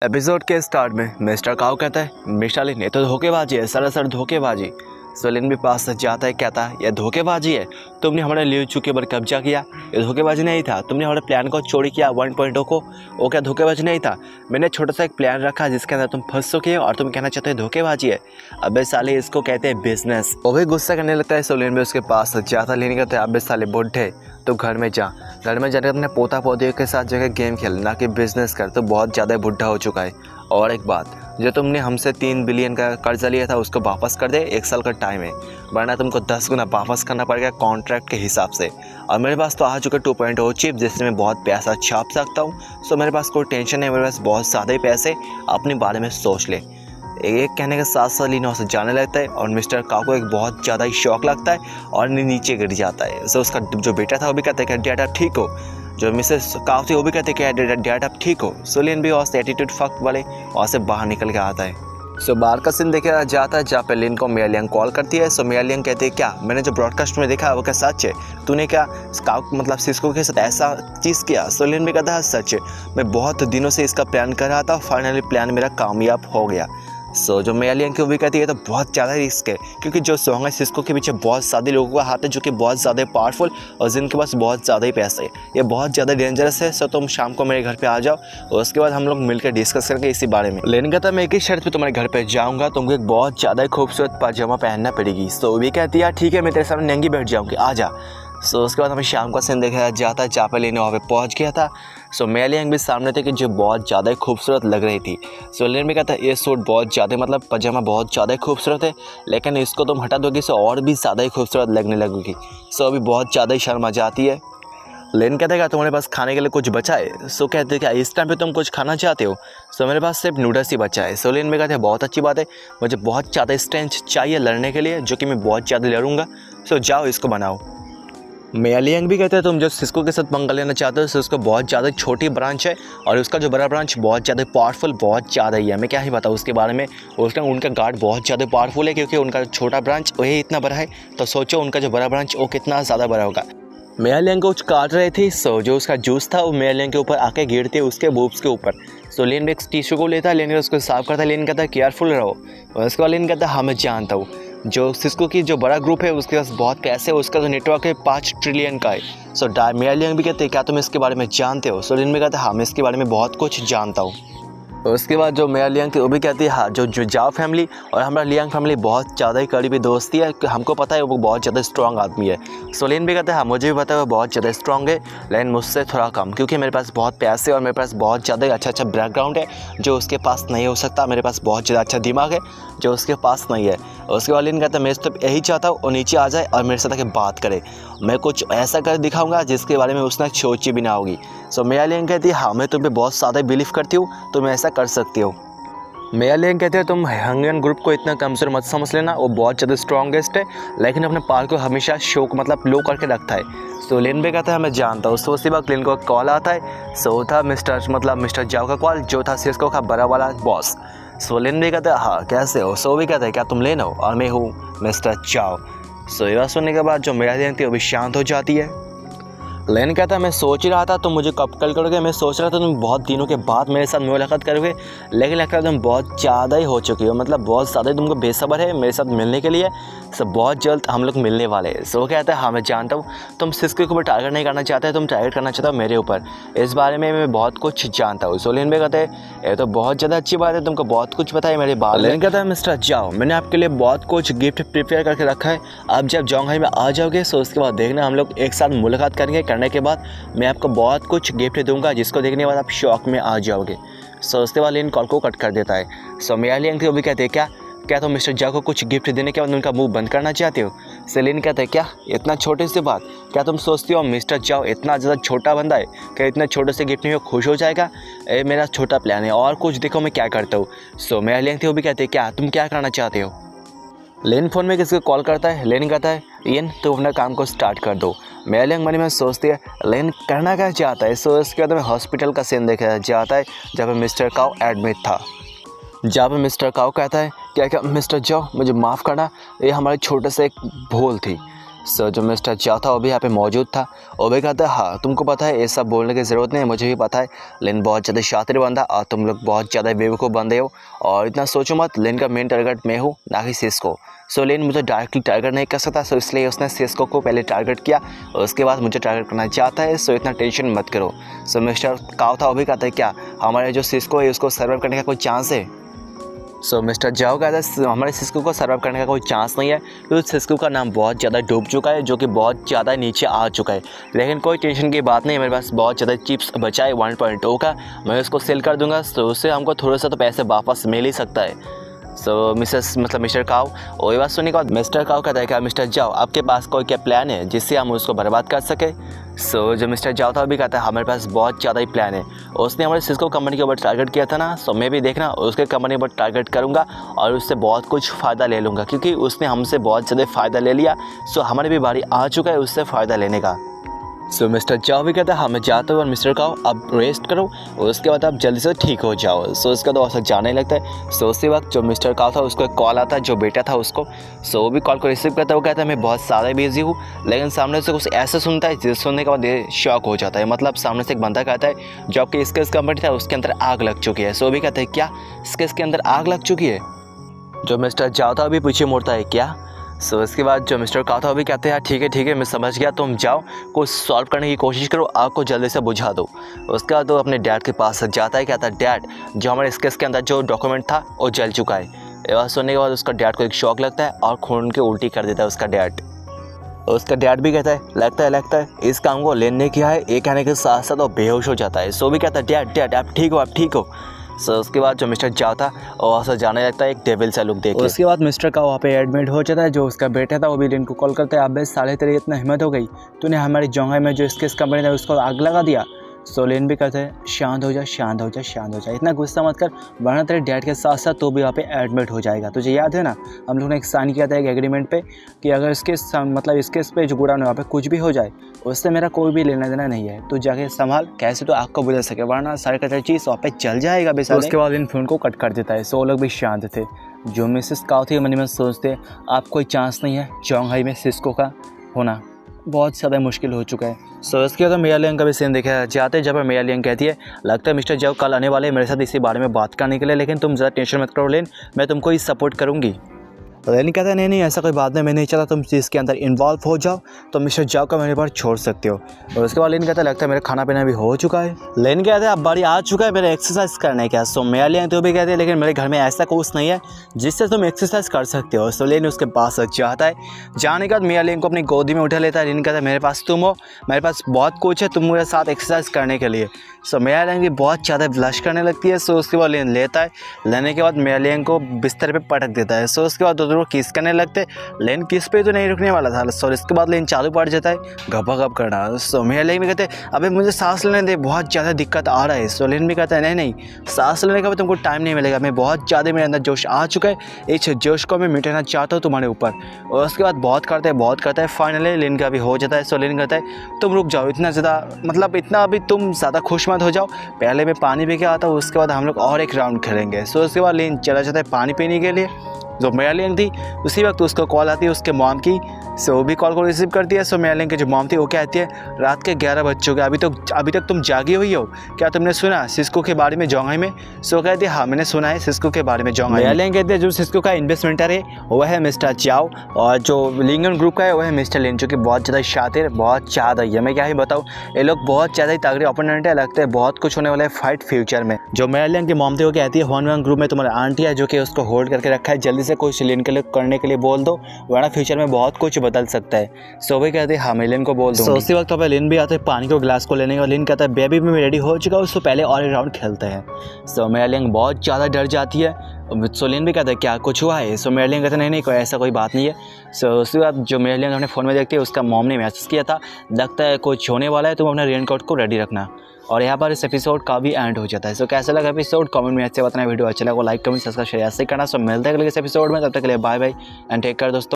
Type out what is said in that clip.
Episode के start में mister काओ कहता है मिस्टर लिन ये तो धोखेबाजी है, सरासर धोखेबाजी। सो लिन भी पास जाता है, कहता है यह धोखेबाजी है, तुमने हमारे लियो चू के ऊपर कब्जा किया, ये धोखेबाजी नहीं था, तुमने हमारे प्लान को चोरी किया 1.0 को, वो क्या धोखेबाजी नहीं था। मैंने छोटा सा एक प्लान रखा जिसके अंदर तुम फंस चुके हो और तुम कहना चाहते हो धोखेबाजी है। अबे साले इसको कहते हैं बिजनेस। वो भी गुस्सा करने लगता है। सो लिन भी उसके पास जाता लेने कहते हैं अबे साले बुढ़े तो घर में जा, घर में जाकर अपने पोता पोतियों के साथ जगह गेम खेल, ना कि बिजनेस कर, तो बहुत ज़्यादा बुढ़ा हो चुका है। और एक बात, जो तुमने हमसे 3 बिलियन का कर्जा लिया था उसको वापस कर दे, 1 साल का टाइम है, वरना तुमको 10 गुना वापस करना पड़ेगा कॉन्ट्रैक्ट के हिसाब से। और मेरे पास तो आ चुका 2.0 चिप जिससे मैं बहुत पैसा छाप सकता हूँ। सो मेरे पास कोई टेंशन नहीं, मेरे पास बहुत ज़्यादा ही पैसे, अपने बारे में सोच ले। एक कहने के साथ साथ लीना उसे जाने लगता है और मिस्टर काओ को एक बहुत ज़्यादा ही शौक लगता है और नीचे गिर जाता है। सो उसका जो बेटा था वो भी कहता है कि डैड आप ठीक हो, जो मिसेस काओ थी वो भी कहते हैं कि डैड आप ठीक हो। सो लिन भी और एटीट्यूड फक वाले वहाँ से बाहर निकल के आता है। सो बाहर का सीन देखा जाता है जहाँ पे लिन को मियालियांग कॉल करती है। सो मियालियांग कहते हैं क्या मैंने जो ब्रॉडकास्ट में देखा वो क्या सच है, तूने क्या काओ मतलब सिस्को के साथ ऐसा चीज़ किया। सो लिन भी कहता है सच है, मैं बहुत दिनों से इसका प्लान कर रहा था, फाइनली प्लान मेरा कामयाब हो गया। सो जो मियालियांग की वो भी कहती है तो बहुत ज़्यादा रिस्क है, क्योंकि जो सॉन्ग है सिस्को के पीछे बहुत सारे लोगों का हाथ है जो कि बहुत ज़्यादा पावरफुल और जिनके पास बहुत ज़्यादा ही पैसे है, ये बहुत ज़्यादा डेंजरस है। सो तुम शाम को मेरे घर पे आ जाओ और उसके बाद हम लोग मिलकर डिस्कस करेंगे इसी बारे में। लेकिन कहता मैं एक ही शर्त पे तुम्हारे घर पे जाऊँगा, तुमको एक बहुत ज़्यादा खूबसूरत पाजामा पहनना पड़ेगी। सो वो भी कहती है ठीक है मैं तेरे सामने नंगी बैठ जाऊँगी, आ जा। सो उसके बाद हमें शाम का सीन देखा जाता है जहाँ पे लेने वहाँ पे पहुँच गया था। सो मियालियांग भी सामने थे कि जो बहुत ज़्यादा खूबसूरत लग रही थी। सो लेन भी कहता है ये सूट बहुत ज़्यादा मतलब पजामा बहुत ज़्यादा खूबसूरत है, लेकिन इसको तुम हटा दोगी सो और भी ज़्यादा ही खूबसूरत लगने लगेगी। सो अभी बहुत ज़्यादा ही शर्म आ जाती है। लेन कहते हैं क्या तुम्हारे पास खाने के लिए कुछ बचा है। सो कहते हैं क्या इस टाइम पे तुम कुछ खाना चाहते हो। सो मेरे पास सिर्फ नूडल्स ही बचा है। सो लेन भी कहते हैं बहुत अच्छी बात है, मुझे बहुत ज़्यादा स्ट्रेंथ चाहिए लड़ने के लिए, जो कि मैं बहुत ज़्यादा लड़ूंगा। सो जाओ इसको बनाओ। मियालियांग भी कहते हैं तुम जो सिस्को के साथ पंगा लेना चाहते हो सो उसको बहुत ज़्यादा छोटी ब्रांच है और उसका जो बड़ा ब्रांच बहुत ज़्यादा पावरफुल बहुत ज़्यादा ही है, मैं क्या ही बताऊँ उसके बारे में। उसका उनका गार्ड बहुत ज़्यादा पावरफुल है क्योंकि उनका छोटा ब्रांच वही इतना बड़ा है, तो सोचो उनका जो बड़ा ब्रांच वो कितना ज़्यादा बड़ा होगा। मियालियांग को कुछ काट रही थी। सो जो उसका जूस था वो मियालियांग के ऊपर आके गिरते उसके बूब्स के ऊपर। सो लेन एक टिश्यू को लेता है, लेन उसको साफ करता है, लेन कहता है केयरफुल रहो। और उसके बाद लेन कहता है हाँ मैं जानता हूँ जो सिस्को की जो बड़ा ग्रुप है उसके पास बहुत पैसे है, उसका जो नेटवर्क है 5 ट्रिलियन का है। सो मियालियांग भी कहते हैं क्या तुम इसके बारे में जानते हो। सो लिन भी कहता है हाँ मैं इसके बारे में बहुत कुछ जानता हूँ। उसके बाद जो मियालियांग थी वो भी कहती है हाँ जो जाओ फैमिली और हमारा लियांग फैमिली बहुत ज़्यादा ही करीबी दोस्ती है, हमको पता है वो बहुत ज़्यादा स्ट्रॉन्ग आदमी है। सो लिन भी कहता है हाँ मुझे भी पता है वो बहुत ज़्यादा स्ट्रॉन्ग है, लेकिन मुझसे थोड़ा कम, क्योंकि मेरे पास बहुत पैसे और मेरे पास बहुत ज़्यादा अच्छा बैकग्राउंड है जो उसके पास नहीं हो सकता, मेरे पास बहुत ज़्यादा अच्छा दिमाग है जो उसके पास नहीं है। उसके बाद लिन कहता है मैं तो यही चाहता हूँ वो नीचे आ जाए और मेरे साथ आके बात करे, मैं कुछ ऐसा कर दिखाऊंगा जिसके बारे में उसने सोची भी ना होगी। सो मियालियांग कहती है हाँ मैं तुम्हें बहुत ज़्यादा बिलीव करती हूँ, तुम ऐसा कर सकती हो। मियालियांग कहते हैं तुम हंगन ग्रुप को इतना कमज़ोर मत समझ लेना, वो बहुत ज़्यादा स्ट्रॉन्गेस्ट है लेकिन अपने पार को हमेशा शोक मतलब लो करके रखता है। सो लिन भी कहता है मैं जानता हूँ। सो उसी वक्त लिन को कॉल आता है। सो था मिस्टर जाओ का कॉल, जो था सिस्को का बड़ा वाला बॉस। सो लिन भी कहता है हाँ कैसे हो। सो भी कहता है क्या तुम लेन हो और मैं हूँ मिस्टर जाओ। सो ये बात सुनने के बाद जो मियालियांग थी वो भी शांत हो जाती है। लेन कहता है मैं सोच ही रहा था तुम मुझे कब कल करोगे, मैं सोच रहा था तुम बहुत दिनों के बाद मेरे साथ मुलाकात करोगे, लेकिन लगता है तुम बहुत ज़्यादा ही हो चुकी हो, मतलब बहुत ज़्यादा ही तुमको बेसब्र है मेरे साथ मिलने के लिए। सब बहुत जल्द हम लोग मिलने वाले हैं। सो कहता है हाँ मैं जानता हूँ तुम सिस्को के ऊपर टारगेट नहीं करना चाहते, तुम टारगेट करना चाहते हो मेरे ऊपर, इस बारे में मैं बहुत कुछ जानता हूँ। सो लेन भी कहते हैं ये तो बहुत ज़्यादा अच्छी बात है, तुमको बहुत कुछ पता है मेरे बारे में। लेन कहता है मिस्टर जाओ मैंने आपके लिए बहुत कुछ गिफ्ट प्रिपेयर करके रखा है, आप जब जोंगहाई में आ जाओगे सो उसके बाद देखना हम लोग एक साथ मुलाकात करेंगे, करने के बाद मैं आपको बहुत कुछ गिफ्ट दूंगा जिसको देखने के बाद आप शौक में आ जाओगे। सो उसके बाद लिन कॉल को कट कर देता है। सो मियालियांग थी वो भी कहते हैं क्या तुम मिस्टर जाओ को कुछ गिफ्ट देने के बाद उनका मुंह बंद करना चाहते हो। सो लिन कहते हैं क्या इतना छोटे से बात, क्या तुम सोचती हो मिस्टर जाओ इतना ज़्यादा छोटा बंदा है, क्या इतना छोटे से गिफ्ट में वो खुश हो जाएगा, ये मेरा छोटा प्लान है और कुछ देखो मैं क्या करता हूँ। सो मियालियांग थी वो भी कहते हैं क्या तुम क्या करना चाहते हो। लेन फ़ोन में किसी को कॉल करता है, लेन कहता है इयन तो अपना काम को स्टार्ट कर दो। मियालियांग मन में सोचती है लेन करना क्या चाहता है। सो इसके बाद में हॉस्पिटल का सीन देखा जाता है जहाँ पे मिस्टर काओ एडमिट था, जहाँ पे मिस्टर काओ कहता है क्या मिस्टर जाओ मुझे माफ़ करना, ये हमारे छोटे से एक भूल थी। सो जो मिस्टर चाओ था वो भी यहाँ पे मौजूद था। वो भी कहता है हाँ तुमको पता है ये सब बोलने की ज़रूरत नहीं है, मुझे भी पता है लिन बहुत ज़्यादा शातिर बंदा और तुम लोग बहुत ज़्यादा बेवकूफ़ बंदे हो और इतना सोचो मत, लिन का मेन टारगेट मैं हूँ ना कि सिस्को। सो लिन मुझे डायरेक्टली टारगेट नहीं कर सकता, सो इसलिए उसने सिस्को को पहले टारगेट किया और उसके बाद मुझे टारगेट करना चाहता है, सो इतना टेंशन मत करो। सो मिस्टर काओ था वो भी कहता है क्या हमारे जो सिस्को है उसको सर्वाइव करने का कोई चांस है। सो मिस्टर जाओ कहता है हमारे सिस्को को सर्वाइव करने का कोई चांस नहीं है क्योंकि सिस्को का नाम बहुत ज़्यादा डूब चुका है, जो कि बहुत ज़्यादा नीचे आ चुका है। लेकिन कोई टेंशन की बात नहीं, मेरे पास बहुत ज़्यादा चिप्स बचा है 1.0 का, मैं उसको सेल कर दूंगा, तो उससे हमको थोड़ा सा तो पैसे वापस मिल ही सकता है। सो मिस्टर काओ और ये बात सुनने के बाद मिस्टर काओ कहता है क्या मिस्टर जाओ आपके पास कोई क्या प्लान है जिससे हम उसको बर्बाद कर सके। सो जो मिस्टर जाओ था वो भी कहता है हमारे पास बहुत ज़्यादा ही प्लान है। उसने हमारे सिस्को कंपनी के ऊपर टारगेट किया था ना, सो मैं भी देखना उसके कंपनी पर टारगेट करूँगा और उससे बहुत कुछ फ़ायदा ले लूँगा क्योंकि उसने हमसे बहुत ज़्यादा फ़ायदा ले लिया। सो हमारी भी बारी आ चुका है उससे फ़ायदा लेने का। सो मिस्टर जाओ भी कहता है हाँ मैं जाता हूँ और मिस्टर काओ अब रेस्ट करो और उसके बाद आप जल्दी से ठीक हो जाओ। सो उसका तो ऐसा जाने लगता है। सो उसी वक्त जो मिस्टर काओ था उसको एक कॉल आता है जो बेटा था उसको। सो वो भी कॉल को रिसीव करता है, वो कहता है मैं बहुत ज़्यादा बिजी हूँ, लेकिन सामने से कुछ ऐसा सुनता है जिस सुनने के बाद ये शॉक हो जाता है। मतलब सामने से एक बंदा कहता है जो आपकी स्केच कंपनी था उसके अंदर आग लग चुकी है। सो वो भी कहता है क्या स्केच के अंदर आग लग चुकी है। जो मिस्टर जाओ था अभी पीछे मुड़ता है क्या। सो इसके बाद जो मिस्टर काओ था वो भी कहते हैं ठीक है मैं समझ गया, तुम जाओ कुछ सॉल्व करने की कोशिश करो, आग को जल्दी से बुझा दो। उसके बाद वो अपने डैड के पास जाता है, कहता है डैड जो हमारे स्केच के अंदर जो डॉक्यूमेंट था वो जल चुका है। ये बात सुनने के बाद उसका डैड को एक शॉक लगता है और खून के उल्टी कर देता है उसका डैड। उसका डैड भी कहता है लगता है इस काम को लेन ने किया है, ये कहने के साथ साथ वो बेहोश हो जाता है। सो भी कहता है डैड आप ठीक हो। सो उसके बाद जो मिस्टर जाओ था वो वहाँ से जाने लगता है एक डेविल सा लुक देख के। उसके बाद मिस्टर का वहाँ पे एडमिट हो जाता है। जो उसका बेटा था वो भी लिन को कॉल करता है अबे साले तेरी इतना हिम्मत हो गई, तूने हमारी जोंघाई में जो स्केच कंपनी था उसको आग लगा दिया। सो लिन भी कहते हैं शांत हो जा, इतना गुस्सा मत कर वरना तेरे डैड के साथ साथ तो भी वहाँ पे एडमिट हो जाएगा। तुझे याद है ना हम लोग ने एक साइन किया था एक एग्रीमेंट पे कि अगर इसके पे जो गुड़ा वहाँ पे कुछ भी हो जाए उससे मेरा कोई भी लेना देना नहीं है, तू जाके संभाल कैसे तो आग को बुझा सके वरना सारे का चीज़ वहाँ पे चल जाएगा बेसाले। उसके बाद इन फोन को कट कर देता है। सो लोग भी शांत थे। जो मिसेस काओ थी मन में सोचते आप कोई चांस नहीं है जोंघाई में सिस्को का होना, बहुत ज़्यादा मुश्किल हो चुका है। सो इसके बाद मिया लियांग का भी सीन देखा जाते जब मिया लियांग कहती है लगता है मिस्टर जाओ कल आने वाले मेरे साथ इसी बारे में बात करने के लिए, लेकिन तुम ज़्यादा टेंशन मत करो लेन, मैं तुमको ही सपोर्ट करूँगी। लेन कहता है नहीं ऐसा कोई बात नहीं, मैं नहीं चाहता तुम इसके अंदर इन्वॉल्व हो जाओ, तो मिस्टर जाओ का मेरे पास छोड़ सकते हो। और उसके बाद लेन कहता है लगता है मेरा खाना पीना भी हो चुका है। लेन कहता है अब बारी आ चुका है मेरे एक्सरसाइज करने का। सो मिया लियांग तो भी कहते हैं लेकिन मेरे घर में ऐसा कुछ नहीं है जिससे तुम एक्सरसाइज कर सकते हो। सो लेन उसके पास जाता है, जाने के बाद मिया लियांग को अपनी गोदी में उठा लेता है। लेन कहता है मेरे पास तुम हो, मेरे पास बहुत कुछ है तुम मेरे साथ एक्सरसाइज करने के लिए। सो मिया लियांग भी बहुत ज़्यादा ब्लश करने लगती है। सो उसके बाद लेन लेता है, लेने के बाद मिया लियांग को बिस्तर पे पटक देता है। सो उसके बाद दोनों किस करने लगते, लेन किस पे तो नहीं रुकने वाला था। सो इसके बाद लेन चालू पड़ जाता है घपा करना। सो मिया लियांग भी कहते हैं अबे मुझे सांस लेने दे, बहुत ज़्यादा दिक्कत आ रहा है। सो लेन भी कहता है नहीं सांस लेने का भी तुमको टाइम नहीं मिलेगा, मैं बहुत ज़्यादा मेरे अंदर जोश आ चुका है, इस जोश को मैं मिटाना चाहता हूँ तुम्हारे ऊपर। और उसके बाद बहुत करता है फाइनली लेन का भी हो जाता है। सो लेन कहता है तुम रुक जाओ, इतना ज़्यादा मतलब इतना अभी तुम ज़्यादा खुश मत हो जाओ, पहले मैं पानी पी के आता हूँ उसके बाद हम लोग और एक राउंड खेलेंगे। सो उसके बाद लेन चला जाता है पानी पीने के लिए। जो मिया लियांग थी उसी वक्त उसको कॉल आती है उसके मॉम की। सो वो भी कॉल को रिसीव करती है। सो मिया लियांग की जो मॉम थी वो कहती है रात के 11 बज चुके, अभी तक तुम जागी हुई हो, क्या तुमने सुना सिस्को के बारे में जोंघाई में। सो कहती है हाँ मैंने सुना है सिस्को के बारे में जोंघाई। मिया लियांग कहती है जो सिस्को का इन्वेस्टमेंटर है वो है मिस्टर चाओ और जो लिंगन ग्रुप का है वो है मिस्टर लिन, जो कि बहुत ज़्यादा शातिर बहुत ज़्यादा ही है। मैं क्या ही बताऊँ, ये लोग बहुत ज़्यादा ही तगड़े ओपोनेंट है, लगता है बहुत कुछ होने वाला है फाइट फ्यूचर में। जो मिया लियांग की मॉम थी वो कहती है वन ग्रुप में तुम्हारा आंटी है जो कि उसको होल्ड करके रखा है, जल्दी से कुछ लिन के लिए करने के लिए बोल दो वरना फ्यूचर में बहुत कुछ बदल सकता है। सो भी कहते हैं हाँ मैं लिन को बोल दूँगी। उसी वक्त पे लिन भी आते हैं पानी को गिलास को लेने का। लिन कहता है बेबी मैं रेडी हो चुका हूँ, उससे पहले और एक राउंड खेलते हैं। सो मिया लियांग बहुत ज़्यादा डर जाती है। सो लिन भी कहता है क्या कुछ हुआ है। सो मिया लियांग कहता है नहीं कोई ऐसा कोई बात नहीं है। सो उसके बाद जो मिया लियांग अपने फ़ोन में देखती है उसका मॉम ने मैसेज किया था लगता है कुछ होने वाला है, तुम अपना रेनकोट को रेडी रखना। और यहाँ पर इस एपिसोड का भी एंड हो जाता है। सो कैसा लगा एपिसोड कमेंट में अच्छे बताना, वीडियो अच्छा लगा लाइक कमेंट सब्सक्राइब शेयर ऐसे करना। सो मिलते हैं अगले इस एपिसोड में, तब तक के लिए bye bye and take care दोस्तों।